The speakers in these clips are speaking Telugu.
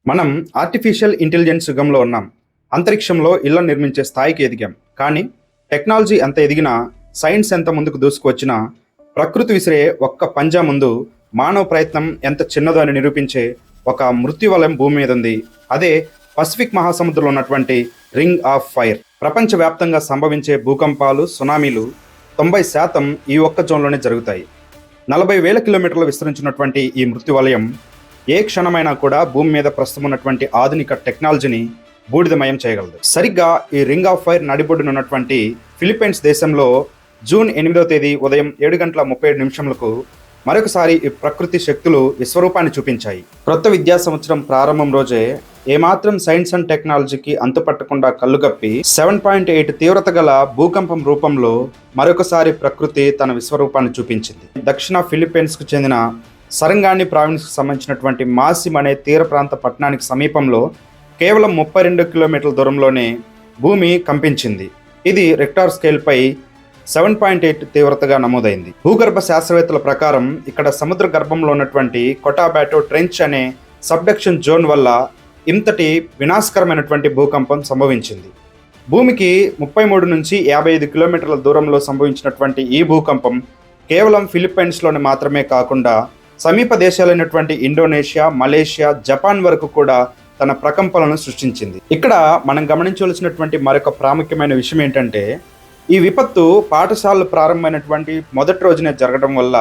మనం ఆర్టిఫిషియల్ ఇంటెలిజెన్స్ యుగంలో ఉన్నాం. అంతరిక్షంలో ఇళ్లను నిర్మించే స్థాయికి ఎదిగాం. కానీ టెక్నాలజీ ఎంత ఎదిగినా, సైన్స్ ఎంత ముందుకు దూసుకువచ్చినా, ప్రకృతి విసిరే ఒక్క పంజా ముందు మానవ ప్రయత్నం ఎంత చిన్నదో అని నిరూపించే ఒక మృత్యువలయం భూమి మీద ఉంది. అదే పసిఫిక్ మహాసముద్రంలో ఉన్నటువంటి రింగ్ ఆఫ్ ఫైర్. ప్రపంచవ్యాప్తంగా సంభవించే భూకంపాలు, సునామీలు 90% ఈ ఒక్క జోన్లోనే జరుగుతాయి. 40,000 కిలోమీటర్లు విస్తరించినటువంటి ఈ మృత్యువలయం ఏ క్షణమైనా కూడా భూమి మీద ప్రస్తుతం ఉన్నటువంటి ఆధునిక టెక్నాలజీని బూడిదమయం చేయగలదు. సరిగ్గా ఈ రింగ్ ఆఫ్ ఫైర్ నడిబొడ్డున ఉన్నటువంటి ఫిలిప్పైన్స్ దేశంలో జూన్ 8వ తేదీ ఉదయం 7:37 మరొకసారి ఈ ప్రకృతి శక్తులు విశ్వరూపాన్ని చూపించాయి. క్రొత్త విద్యా సంవత్సరం ప్రారంభం రోజే ఏమాత్రం సైన్స్ అండ్ టెక్నాలజీకి అంతుపట్టకుండా కళ్ళుగప్పి 7.8 తీవ్రత గల భూకంపం రూపంలో మరొకసారి ప్రకృతి తన విశ్వరూపాన్ని చూపించింది. దక్షిణ ఫిలిప్పైన్స్కు చెందిన సరంగాని ప్రావిన్స్కు సంబంధించినటువంటి మాసిమ్ అనే తీర ప్రాంత పట్టణానికి సమీపంలో కేవలం 32 కిలోమీటర్ల దూరంలోనే భూమి కంపించింది. ఇది రిక్టార్ స్కేల్పై 7.8 తీవ్రతగా నమోదైంది. భూగర్భ శాస్త్రవేత్తల ప్రకారం ఇక్కడ సముద్ర గర్భంలో ఉన్నటువంటి కొటాబాటో ట్రెంచ్ అనే సబ్డక్షన్ జోన్ వల్ల ఇంతటి వినాశకరమైనటువంటి భూకంపం సంభవించింది. భూమికి 33 నుంచి 55 కిలోమీటర్ల దూరంలో సంభవించినటువంటి ఈ భూకంపం కేవలం ఫిలిప్పైన్స్లోనే మాత్రమే కాకుండా సమీప దేశాలైనటువంటి ఇండోనేషియా, మలేషియా, జపాన్ వరకు కూడా తన ప్రకంపనలను సృష్టించింది. ఇక్కడ మనం గమనించవలసినటువంటి మరొక ప్రాముఖ్యమైన విషయం ఏంటంటే, ఈ విపత్తు పాఠశాలలు ప్రారంభమైనటువంటి మొదటి రోజునే జరగడం వల్ల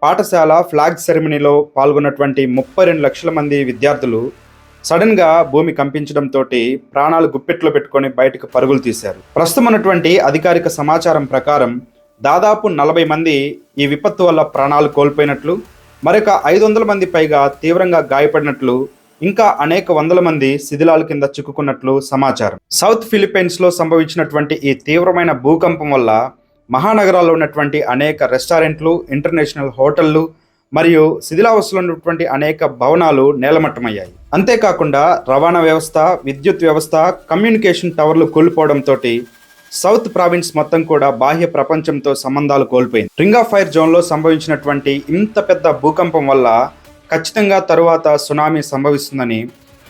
పాఠశాల ఫ్లాగ్ సెరమనీలో పాల్గొన్నటువంటి 32 లక్షల మంది విద్యార్థులు సడన్గా భూమి కంపించడంతో ప్రాణాలు గుప్పెట్లో పెట్టుకొని బయటకు పరుగులు తీశారు. ప్రస్తుతం ఉన్నటువంటి అధికారిక సమాచారం ప్రకారం దాదాపు 40 మంది ఈ విపత్తు వల్ల ప్రాణాలు కోల్పోయినట్లు, మరొక 500 మంది పైగా తీవ్రంగా గాయపడినట్లు, ఇంకా అనేక వందల మంది శిథిలాల కింద చిక్కుకున్నట్లు సమాచారం. సౌత్ ఫిలిప్పైన్స్లో సంభవించినటువంటి ఈ తీవ్రమైన భూకంపం వల్ల మహానగరాల్లో ఉన్నటువంటి అనేక రెస్టారెంట్లు, ఇంటర్నేషనల్ హోటళ్లు మరియు శిథిలావస్థలో ఉన్నటువంటి అనేక భవనాలు నేలమట్టమయ్యాయి. అంతేకాకుండా రవాణా వ్యవస్థ, విద్యుత్ వ్యవస్థ, కమ్యూనికేషన్ టవర్లు కూలిపోవడంతో సౌత్ ప్రావిన్స్ మొత్తం కూడా బాహ్య ప్రపంచంతో సంబంధాలు కోల్పోయింది. రింగ్ ఆఫ్ ఫైర్ జోన్లో సంభవించినటువంటి ఇంత పెద్ద భూకంపం వల్ల ఖచ్చితంగా తరువాత సునామీ సంభవిస్తుందని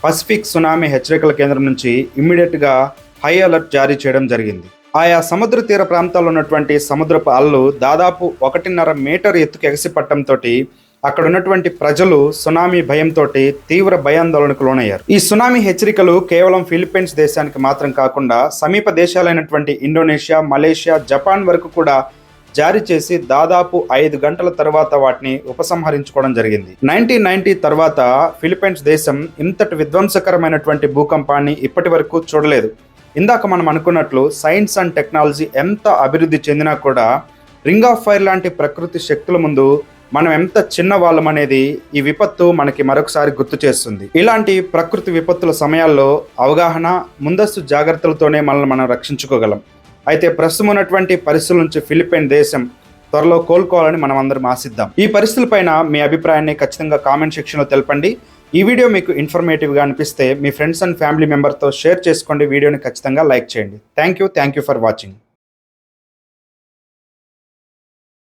పసిఫిక్ సునామీ హెచ్చరికల కేంద్రం నుంచి ఇమ్మీడియట్గా హై అలర్ట్ జారీ చేయడం జరిగింది. ఆయా సముద్ర తీర ప్రాంతాల్లో ఉన్నటువంటి సముద్రపు అలలు దాదాపు 1.5 మీటర్ ఎత్తుకు ఎగసిపట్టడంతో అక్కడ ఉన్నటువంటి ప్రజలు సునామీ భయంతో తీవ్ర భయాందోళనకు లోనయ్యారు. ఈ సునామీ హెచ్చరికలు కేవలం ఫిలిప్పైన్స్ దేశానికి మాత్రం కాకుండా సమీప దేశాలైనటువంటి ఇండోనేషియా, మలేషియా, జపాన్ వరకు కూడా జారీ చేసి దాదాపు 5 గంటల తర్వాత వాటిని ఉపసంహరించుకోవడం జరిగింది. 1990 తర్వాత ఫిలిప్పైన్స్ దేశం ఇంతటి విధ్వంసకరమైనటువంటి భూకంపాన్ని ఇప్పటి వరకు చూడలేదు. ఇందాక మనం అనుకున్నట్లు సైన్స్ అండ్ టెక్నాలజీ ఎంత అభివృద్ధి చెందినా కూడా రింగ్ ఆఫ్ ఫైర్ లాంటి ప్రకృతి శక్తుల ముందు మనం ఎంత చిన్న వాళ్ళం అనేది ఈ విపత్తు మనకి మరొకసారి గుర్తు చేస్తుంది. ఇలాంటి ప్రకృతి విపత్తుల సమయాల్లో అవగాహన, ముందస్తు జాగ్రత్తలతోనే మనల్ని మనం రక్షించుకోగలం. అయితే ప్రస్తుతం ఉన్నటువంటి పరిస్థితుల నుంచి ఫిలిప్పైన్ దేశం త్వరలో కోలుకోవాలని మనం అందరం ఆశిద్దాం. ఈ పరిస్థితులపైన మీ అభిప్రాయాన్ని ఖచ్చితంగా కామెంట్ సెక్షన్లో తెలపండి. ఈ వీడియో మీకు ఇన్ఫర్మేటివ్గా అనిపిస్తే మీ ఫ్రెండ్స్ అండ్ ఫ్యామిలీ మెంబర్తో షేర్ చేసుకోండి. వీడియోని ఖచ్చితంగా లైక్ చేయండి. Thank you for watching.